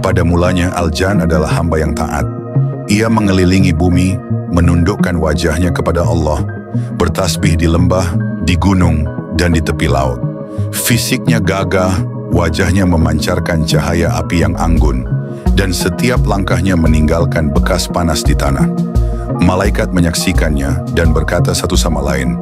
Pada mulanya Al-Jan adalah hamba yang taat. Ia mengelilingi bumi, menundukkan wajahnya kepada Allah, bertasbih di lembah, di gunung, dan di tepi laut. Fisiknya gagah, wajahnya memancarkan cahaya api yang anggun, dan setiap langkahnya meninggalkan bekas panas di tanah. Malaikat menyaksikannya dan berkata satu sama lain,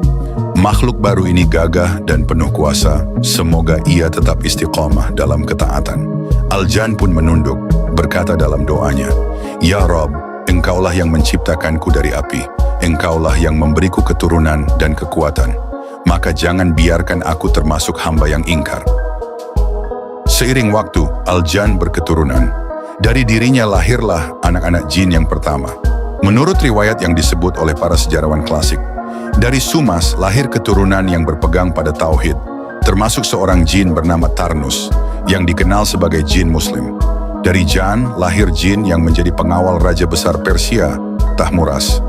"Makhluk baru ini gagah dan penuh kuasa, semoga ia tetap istiqamah dalam ketaatan." Al-Jan pun menunduk, berkata dalam doanya, "Ya Rabb, Engkaulah yang menciptakanku dari api, Engkaulah yang memberiku keturunan dan kekuatan, maka jangan biarkan aku termasuk hamba yang ingkar." Seiring waktu, Al-Jan berketurunan. Dari dirinya lahirlah anak-anak jin yang pertama. Menurut riwayat yang disebut oleh para sejarawan klasik, dari Sumas lahir keturunan yang berpegang pada tauhid, termasuk seorang jin bernama Tarnus, yang dikenal sebagai jin muslim. Dari Jan lahir jin yang menjadi pengawal Raja Besar Persia, Tahmuras.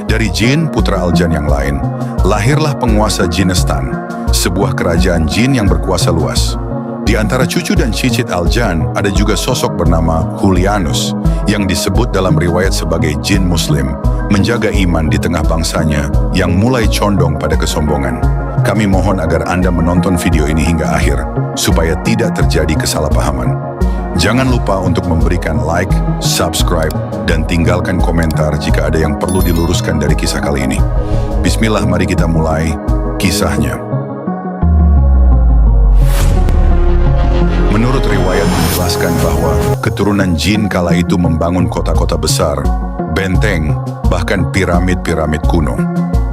Dari jin putra Al-Jan yang lain, lahirlah penguasa Jinestan, sebuah kerajaan jin yang berkuasa luas. Di antara cucu dan cicit Al-Jan ada juga sosok bernama Julianus, yang disebut dalam riwayat sebagai jin muslim, menjaga iman di tengah bangsanya yang mulai condong pada kesombongan. Kami mohon agar Anda menonton video ini hingga akhir, supaya tidak terjadi kesalahpahaman. Jangan lupa untuk memberikan like, subscribe, dan tinggalkan komentar jika ada yang perlu diluruskan dari kisah kali ini. Bismillah, mari kita mulai kisahnya. Menurut riwayat menjelaskan bahwa keturunan jin kala itu membangun kota-kota besar, benteng, bahkan piramid-piramid kuno.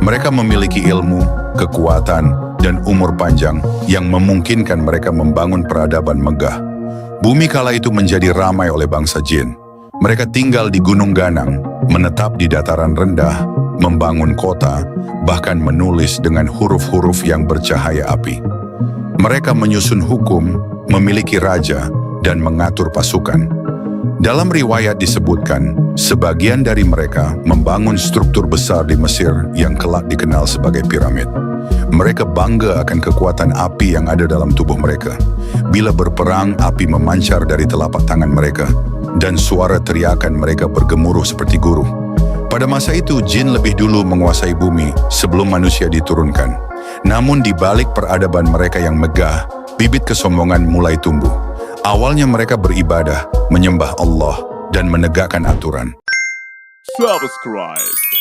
Mereka memiliki ilmu, kekuatan, dan umur panjang yang memungkinkan mereka membangun peradaban megah. Bumi kala itu menjadi ramai oleh bangsa jin. Mereka tinggal di Gunung Ganang, menetap di dataran rendah, membangun kota, bahkan menulis dengan huruf-huruf yang bercahaya api. Mereka menyusun hukum, memiliki raja, dan mengatur pasukan. Dalam riwayat disebutkan, sebagian dari mereka membangun struktur besar di Mesir yang kelak dikenal sebagai piramid. Mereka bangga akan kekuatan api yang ada dalam tubuh mereka. Bila berperang, api memancar dari telapak tangan mereka, dan suara teriakan mereka bergemuruh seperti guruh. Pada masa itu, jin lebih dulu menguasai bumi sebelum manusia diturunkan. Namun di balik peradaban mereka yang megah, bibit kesombongan mulai tumbuh. Awalnya mereka beribadah, menyembah Allah, dan menegakkan aturan. Subscribe.